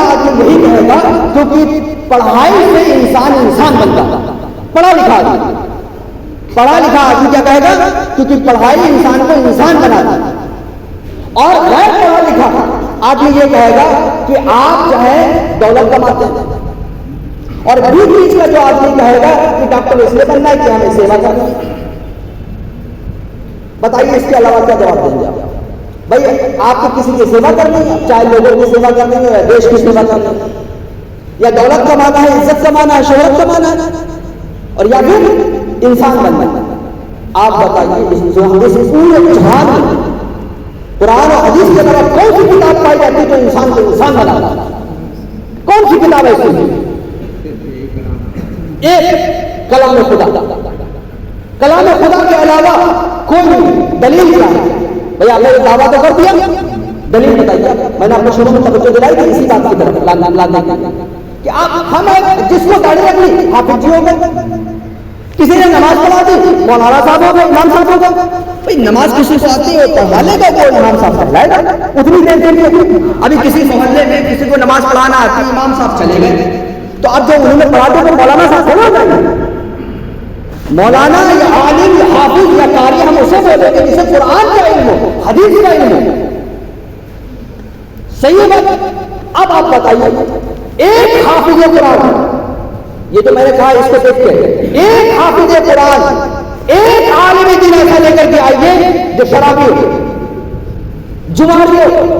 S1: آدمی یہی کہے گا کیونکہ پڑھائی سے انسان بنتا. پڑھا لکھا آدمی کیا کہے گا؟ کیونکہ پڑھائی انسان کو انسان بناتا. اور غیر پڑھا لکھا آدمی یہ کہے گا کہ آپ جو ہے دولت کماتے ہیں. اور بیچ کا جو آدمی کہے گا کہ ڈاکٹر اس لیے بننا ہے کہ ہمیں سیوا کرنا ہے. بتائیے اس کے علاوہ کیا جواب دیں گے آپ؟ بھائی آپ کو کسی کی سیوا کرنی ہے، چاہے لوگوں کی سیوا کرنی ہے یا دیش کی سیوا کرنی ہے، یا دولت کمانا ہے، عزت کمانا ہے، شہرت کمانا ہے، اور یا پھر انسان بننا ہے. آپ بتائیے اس پورے جہان میں قرآن اور حدیث کے طرف کون سی کتاب پائی جاتی جو انسان کو انسان بناتا؟ کون سی کتاب ہے؟ ایک کلام خدا. کلام خدا کے علاوہ کوئی دلیل کیا ہے؟ بھئی آپ نے دعویٰ تو کر دیا، دلیل بتائیے. میں نے آپ کو شروع میں توجہ دلائی تھی اسی بات کی طرف کہ آپ ہم جس کو داڑھی رکھ لی حافظ جی ہو گئے، کسی نے نماز پڑھا دی مولانا صاحب ہو گئے، امام صاحب ہو گئے. بھئی نماز کسی کو آتی ہے پڑھا لے گا، وہ امام صاحب پڑھائے گا اتنی دیر کے لیے. ابھی کسی محلے میں کسی کو نماز پڑھانا آتی، امام صاحب چلے گئے، تو اب جو انہوں نے پڑھا دیا وہ مولانا صاحب ہو گئے. مولانا یا عالم یا حافظ یا قاری ہم اسے بولیں گے جسے قرآن کا علم ہو، حدیث کا علم ہو. صحیح ہے. اب آپ بتائیے ایک حافظ قرآن، یہ تو میں نے کہا اس کو دیکھ کے، ایک حافظ قرآن، ایک عالم دین ایسا لے کر کے آئیے جو شرابی ہو، جواری ہو،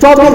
S1: 24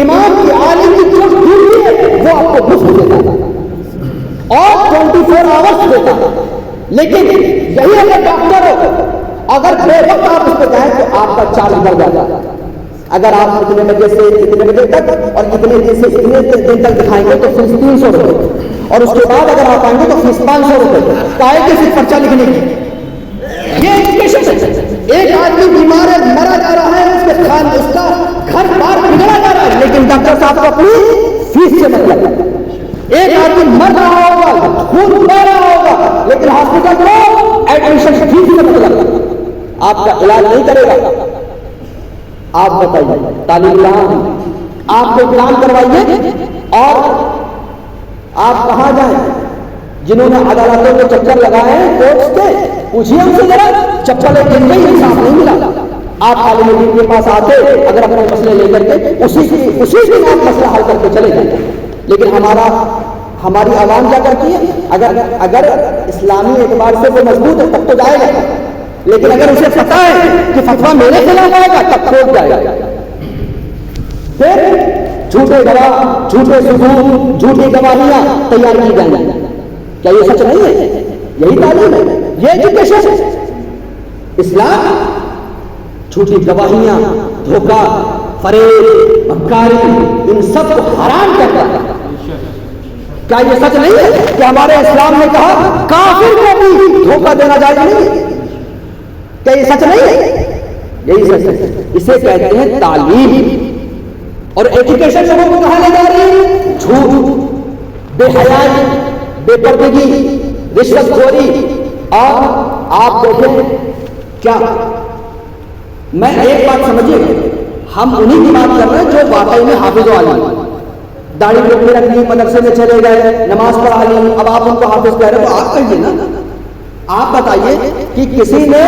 S1: امام کی عالم کی جو ڈیوٹی ہے وہ آپ کو مفت دیتا ہے اور 24 آورس دیتا ہے. لیکن یہی اگر ڈاکٹر ہو, اگر بے وقت آپ اس پہ جائیں تو آپ کا چارج بڑھ جاتا ہے. اگر آپ اتنے بجے سے اتنے بجے تک اور اتنے دن سے اتنے دن تک دکھائیں گے تو فیس 300 روپئے, اور اس کے بعد اگر آپ آئیں گے تو فیس 500 روپئے. کائے کے صرف پرچہ لکھنے کی. یہ ایجوکیشن ہے. ایک آدمی بیمار ہے, مرا جا رہا ہے, اس کے خان اس کا گھر بار بگڑا جا رہا ہے, لیکن ڈاکٹر صاحب کو اپنی فیس سے مطلب ہے. ایک آدمی مر رہا ہوگا, خون بہ رہا ہوگا, لیکن ہاسپٹل میں ایڈمیشن فیس سے مطلب ہے. آپ کا علاج نہیں کرے گا. آپ بتائیے تعلیم کہاں ہے؟ آپ کو کام کروائیے اور آپ کہاں جائیں؟ جنہوں نے عدالتوں کے چکر لگائے ہیں کورٹس کے, پوچھیے ان سے ذرا, چپل ایک دن میں انصاف نہیں ملا. آپ عالم دین کے پاس آتے اگر اپنے مسئلے لے کر کے اسی دن آپ مسئلہ حل کر کے چلے جائیں. لیکن ہماری عوام کیا کرتی ہے؟ اگر اسلامی اعتبار سے وہ مضبوط ہے تب تو جائے گا, لیکن اگر اسے پتہ ہے کہ فتویٰ میرے خلاف آئے گا تب کھوٹ جائے گا. پھر جھوٹے گواہ, جھوٹے ثبوت, جھوٹی گواہیاں تیار کی جائیں گی. کیا یہ سچ نہیں ہے؟ یہی تعلیم ہے, یہ ایجوکیشن ہے. اسلام جھوٹی گواہیاں, دھوکہ, فریب, مکاری, ان سب کو حرام کرتا ہے. کیا یہ سچ نہیں ہے کہ ہمارے اسلام نے کہا کافر کو بھی دھوکہ دینا جائز نہیں؟ کیا یہ سچ نہیں ہے؟ یہی سچ ہے. اسے کہتے ہیں تعلیم. اور ایجوکیشن لوگوں کو کہاں لے جا رہی ہے؟ جھوٹ, بے حیائی, بے پردگی, رشوت خوری. اور آپ دیکھیں کیا, میں ایک بات سمجھیے, ہم انہیں کی بات کر رہے ہیں جو واقعی میں حافظ و عالم, داڑھی ٹوپی رکھ لی, مدرسے میں چلے گئے, نماز پڑھا لی, اب آپ ان کو حافظ کہہ رہے ہیں. تو آپ کہیے نا, آپ بتائیے کہ کسی نے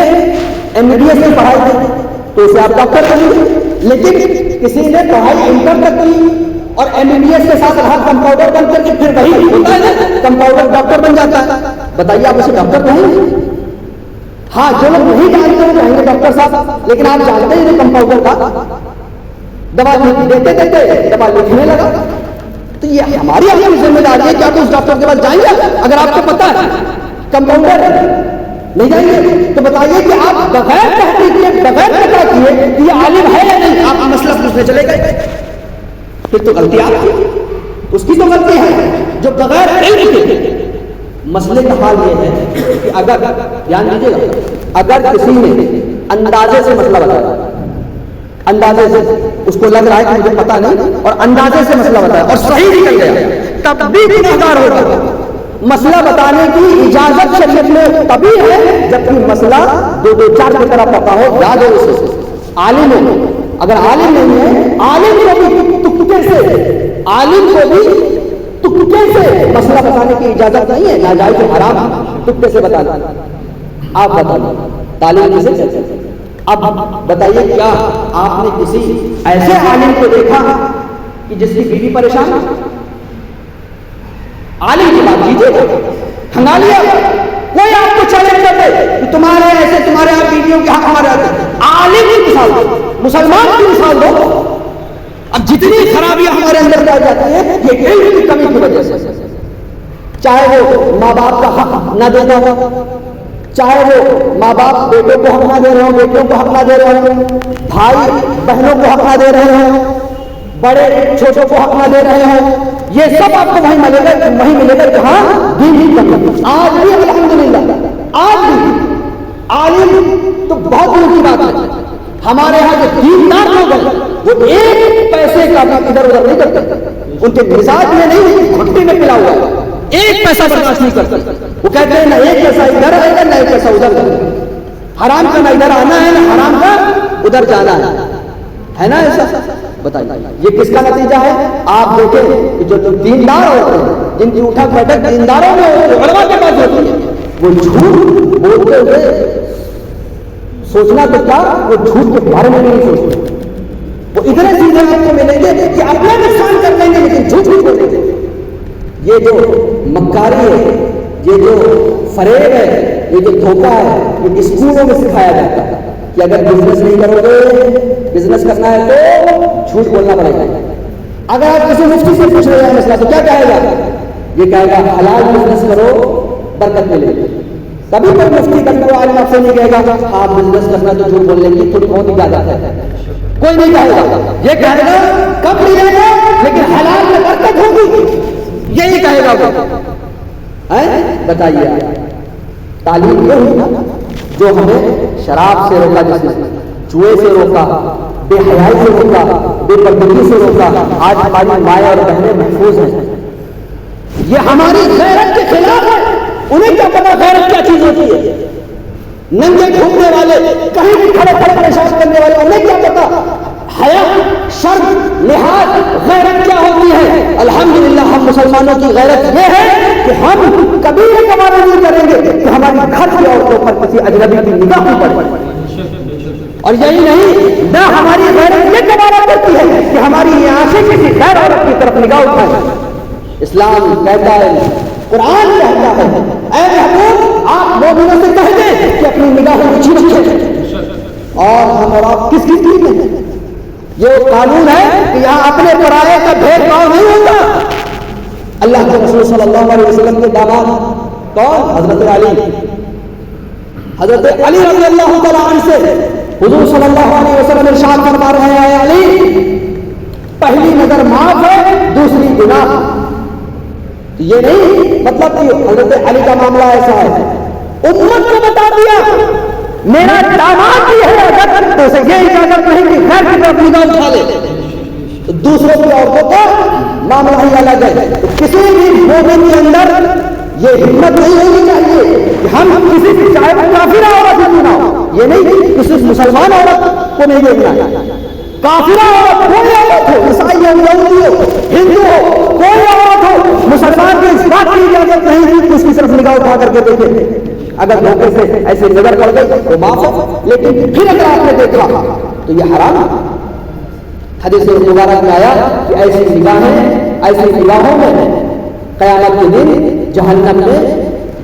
S1: MBBS میں پڑھائی کی تو اسے آپ ڈاکٹر کہیں گے, لیکن کسی نے پڑھائی انٹر تک کی اور MBBS کے ساتھ رہا کمپاؤنڈر بن کر کے پھر وہی ہوتا ہے نا, کمپاؤنڈر ڈاکٹر بن جاتا ہے. بتائیے آپ اسے ڈاکٹر کہیں گے؟ ہاں, جو لوگ نہیں جانتے ہیں کہیں گے ڈاکٹر صاحب, لیکن آپ جانتے ہیں کمپاؤنڈر کا دوا دیتے دیتے دوا لکھنے لگا. تو یہ ہماری اپنی ذمہ داری ہے کہ آپ اس ڈاکٹر کے پاس جائیں گے اگر آپ کو پتا ہے کمپاؤنڈر نہیں جائیں گے تو بتائیے کہ آپ بغیر تحقیق کیے, بغیر پتا کیے کہ یہ عالم ہے یا نہیں, آپ مسئلہ پوچھنے چلے گئے, پھر تو غلطی آپ کی, اس کی تو غلطی ہے جو بغیر علم کے. مسئلے کا حال یہ ہے کہ اگر دھیان دیجیے گا, اگر کسی نے اندازے سے مسئلہ بتایا, اندازے سے اس کو لگ رہا ہے کہ مجھے پتا نہیں, اور اندازے سے مسئلہ بتایا اور صحیح نکل گیا, تب بھی گنہگار ہوگا. مسئلہ بتانے کی اجازت شریعت میں تبھی ہے جبکہ مسئلہ 2-4 کی طرح پتا ہو, یاد ہو اسے. عالم ہو, اگر عالم نہیں ہے, عالم کو بھی تکے سے مسئلہ بتانے کی اجازت نہیں ہے, ناجائز حرام تکے سے بتانا. آپ بتائیے تعلیم کسے کہتے ہیں؟ اب بتائیے کیا آپ نے کسی ایسے عالم کو دیکھا کہ جس کی بیوی پریشان ہے؟ عالم کی بات کیجیے, ہنگا لیا کوئی آپ کو چیلنج کر دے کہ تمہارے ایسے, تمہارے آپ بیویوں کے حق ہمارے آتے. عالم کی مثال دو, مسلمان کی مثال دو. اب جتنی خرابیاں ہمارے اندر پائی جاتی ہیں یہ علم کی کمی کی وجہ سے, چاہے وہ ماں باپ کا حق نہ دینا ہو, چاہے وہ ماں باپ بیٹوں کو حق نہ دے رہے ہوں, بیٹیوں کو حق نہ دے رہے ہوں, بھائی بہنوں کو حق نہ دے رہے ہوں, بڑے چھوٹوں کو حق نہ دے رہے ہوں. یہ سب آپ کو وہیں ملے گا جہاں دین ہی کرنا. آج بھی الحمدللہ, آج بھی عالم تو بہت دور کی بات ہے. ہمارے یہاں جو دیندار لوگ ہیں وہ ایک پیسے کا بھی ادھر ادھر نہیں کرتے, ان کے مزاج میں نہیں, بھٹی میں پلا ہوا ہے, ایک پیسہ برداشت نہیں کرتے. وہ کہتے ہیں نہ ایک پیسہ ادھر آئے گا نہ ایک پیسہ ادھر جائے گا, حرام کا نہ ادھر آنا ہے نہ حرام کا ادھر جانا ہے نا ایسا؟ بتائیے یہ کس کا نتیجہ ہے؟ آپ دیکھیں کہ جو دیندار ہوتے ہیں, جن کی اٹھک بیٹھک دینداروں میں ہوتی ہے, علماء کے پاس ہوتی ہے, وہ جھوٹ بولتے ہوئے سوچنا تو کیا, وہ جھوٹ کے بارے میں نہیں سوچتے. وہ اتنے سیدھے آپ کو ملیں گے کہ اپنا نقصان کر لیں گے لیکن جھوٹ نہیں بولیں گے. یہ جو مکاری ہے, یہ جو فریب ہے, یہ جو دھوکہ ہے, یہ اسکولوں میں سکھایا جاتا ہے کہ اگر بزنس نہیں کرو گے, بزنس کرنا ہے تو جھوٹ بولنا پڑے گا. اگر آپ کسی مفتی سے پوچھ رہے ہیں مسئلہ تو کیا کہے گا؟ یہ کہے گا حلال بزنس کرو برکت ملے گی. کبھی کوئی مفتی کرنے والے آپ سے نہیں کہے گا آپ بزنس کرنا تو جھوٹ بولنے کی تھوڑی بہت اجازت ہے. کوئی نہیں کہے گا. یہ کہے گا کب ملے گا لیکن حلال میں برکت ہوگی, یہی کہے گا وہ. بتائیے تعلیم یہ ہوگا جو ہمیں شراب سے روکا, جس نے جوئے سے روکا, بے حیائی سے روکا, بے پردگی سے روکا. آج ہماری مائیں اور بہنیں محفوظ ہیں. یہ ہماری غیرت کے خلاف ہے. انہیں کیا پتا غیرت کیا چیز ہوتی ہے؟ ننگے گھومنے والے, کہیں بھی کھڑے کھڑے پیشاب کرنے والے, انہیں کیا پتا حیا, شرم, لحاظ, غیرت کیا ہوتی ہے؟ الحمدللہ ہم مسلمانوں کی غیرت یہ ہے کہ ہم کبھی یہ کمانا نہیں کریں گے کہ ہماری گھر کی عورتوں پر کسی اجنبی کی نگاہ پڑے. اور یہی نہیں, نہ ہماری غیرت یہ کمانا کرتی ہے کہ ہماری آنکھیں کسی غیر عورت کی طرف نگاہ اٹھائیں. اسلام کہتا ہے, قرآن کہتا ہے, اے محبوب آپ مومنوں سے کہہ دیں کہ اپنی نگاہوں کو چھپا رکھیں. اور ہم اور آپ کس کی دین میں یہ قانون ہے کہ یہاں اپنے پرائے کا بھید بھاؤ نہیں ہوتا. اللہ کے رسول صلی اللہ علیہ وسلم کے داماد کون؟ حضرت علی. حضرت علی رضی اللہ تعالیٰ عنہ سے حضور صلی اللہ علیہ وسلم ارشاد فرما رہے ہیں, علی پہلی نظر معاف ہے, دوسری گناہ. یہ نہیں مطلب کہ حضرت علی کا معاملہ ایسا ہے, امت کو بتا دیا میرا داماد بھی ہے, اگر تو اسے یہ اجازت نہیں کہ غیر کی طرف نگاہ اٹھا لے. تو دوسروں کی عورتوں کا معاملہ ہی الگ ہے. تو کسی بھی مومن کے اندر یہ ہمت نہیں ہونی چاہیے کہ ہم کسی بھی چاہے کافرہ عورت ہی نہ ہو, یہ نہیں کسی مسلمان عورت کو نہیں دیکھنا. کافرہ عورت کوئی عورت ہو, عیسائی ہو, یہودی ہو, ہندو ہو, کوئی عورت ہو, مسلمان کو اس بات کی اجازت نہیں کہ اس کی طرف نگاہ اٹھا کر کے دیکھے. اگر دھوکے سے ایسی نظر پڑ گئی تو معاف ہو, لیکن پھر اگر آپ نے دیکھا تو یہ حرام ہے. حدیث مبارک میں آیا کہ ایسی نگاہیں, ایسی نگاہوں میں قیامت کے دن جہنم میں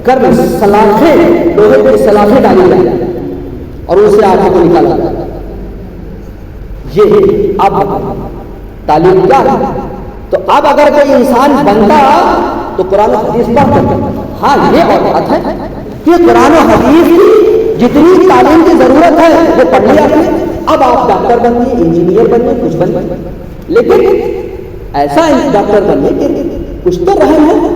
S1: گرم سلاخیں, لوہے کی سلاخیں ڈالی جائیں اور اسے آنکھوں کو نکالا جائے. یہ اب تعلیم کیا ہے؟ تو اب اگر کوئی انسان بنتا تو قرآن و حدیث پڑھ کر, ہاں یہ اور بات ہے کہ قرآن و حدیث کی جتنی تعلیم کی ضرورت ہے وہ پڑھ لیا آپ نے. اب آپ ڈاکٹر بنیے, انجینئر بنیے, کچھ بنیے, لیکن ایسا ڈاکٹر بنیے کہ کچھ تو رحم ہے.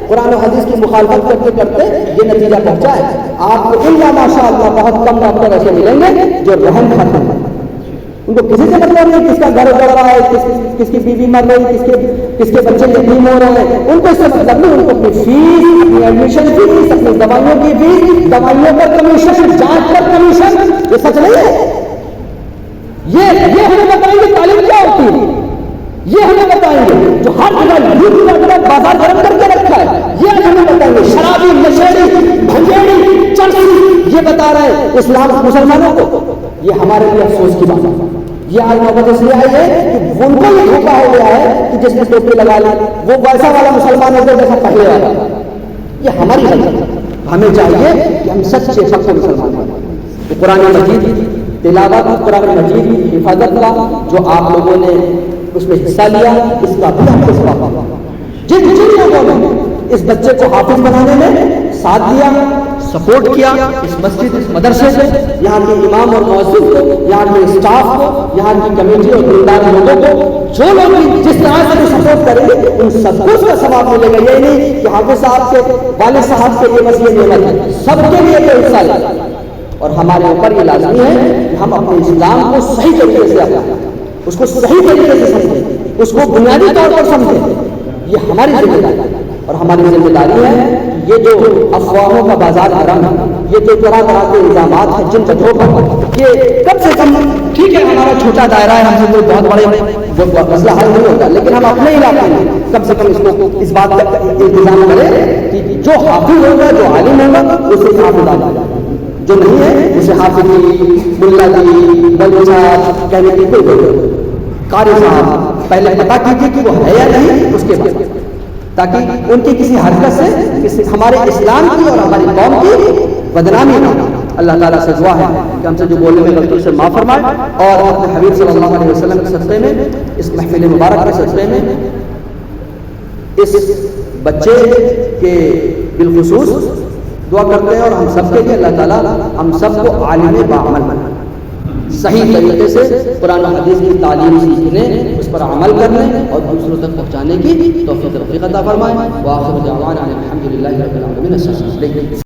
S1: قرآن و حدیث کی مخالفت کرتے کرتے یہ نتیجہ پہنچا ہے. آپ کو اللہ ماشاء اللہ بہت کم ڈاکٹر ایسے ملیں گے جو رحم کرتے ہیں. ان کو کسی سے مطلب نہیں کس کا گھر بڑھ رہا ہے, کس کی بیوی مر رہی, کس کے بچے یتیم ہو رہے ہیں, ان کو اس سے مطلب نہیں. ان کو اپنی فیس, اپنی ایڈمیشن فیس, اپنی دوائیوں کی فیس, دوائیوں پر کمیشن, جانچ پر کمیشن. یہ سچ نہیں ہے. یہ ہمیں بتائیں گے تعلیم کیا ہوتی ہے, یہ ہمیں بتائیں گے. جو ہر جگہ بازار گرم کر کے رکھا ہے یہ ہمیں بتائیں گے. شرابی, نشیڑی, بھنگیڑی, چرسی یہ بتا رہے ہیں اسلام مسلمانوں کو. یہ ہمارے لیے افسوس کی بات ہے. یہ آج نوبت اس لیے آئی ہے کہ ان کو یہ دھوکہ ہو گیا ہے کہ جس نے ٹوپی لگا لی وہ ویسا والا مسلمان ہوتا جیسا پہلے والا. یہ ہماری غلطی ہے. ہمیں چاہیے کہ ہم سچے سچے مسلمان بنیں. قرآن مجید تلاوت, قرآن مجید کی حفاظت کا جو آپ لوگوں نے اس میں حصہ لیا, اس کا بھی آپ کو ثواب ہوگا. جن لوگوں نے اس بچے کو حافظ بنانے میں ساتھ دیا, سپورٹ کیا, اس مسجد, اس مدرسے سے, یہاں کے امام اور مؤذن کو, یہاں کے اسٹاف کو, یہاں کی کمیٹی اور دیندار لوگوں کو, جو لوگ جس طرح سے سپورٹ کریں گے ان سب کو اس کا ثواب ملے گا. یہ نہیں کہ حافظ صاحب کے, والد صاحب کے لیے بس یہ نعمت ہے, سب کے لیے کوئی حصہ لے. اور ہمارے اوپر یہ لازمی ہے کہ ہم اپنے اسلام کو صحیح طریقے سے اپنائیں, اس کو صحیح طریقے سے سمجھیں, اس کو بنیادی طور پر سمجھیں. یہ ہماری ذمہ داری ہے. اور ہماری ذمہ داری ہے یہ جو افواہوں کا بازار حرام ہے, یہ جو طرح طرح کے الزامات ہیں جن کا دھوکہ, یہ کم سے کم ٹھیک ہے ہمارا چھوٹا دائرہ ہے, ہم سے کوئی بہت بڑے مسئلہ حل نہیں ہوگا, لیکن ہم اپنے علاقے میں کم سے کم اس کو اس بات کا انتظام کریں کہ جو حافظ ہوگا, جو عالم ہوگا اسے حافظ آنا, جو نہیں ہے جسے حافظ کی, ملا کی, مولوی صاحب کہنے کی کوئی ضرورت نہیں. قاری صاحب پہلے پتا کیجیے کہ وہ ہے یا نہیں, اس کے بعد, تاکہ ان کی کسی حرکت سے ہمارے اسلام کی اور ہماری قوم کی بدنامی نہ ہو. اللہ تعالیٰ سے دعا ہے کہ ہم سے جو بولنے میں غلطی سے معاف فرمائے اور اپنے حبیب صلی اللہ علیہ وسلم کے صدقے میں، اس محفل مبارک کے صدقے میں، اس بچے کے بالخصوص دعا کرتے ہیں، اور ہم سب کے لیے اللہ تعالیٰ ہم سب کو عالم بعمل بنائے، صحیح طریقے سے قرآن و حدیث کی تعلیم سیکھنے، اس پر عمل کرنے اور دوسروں تک پہنچانے کی توفیق عطا فرمائے۔ وآخر دعوانا الحمد للہ رب العالمین۔ السلام علیکم۔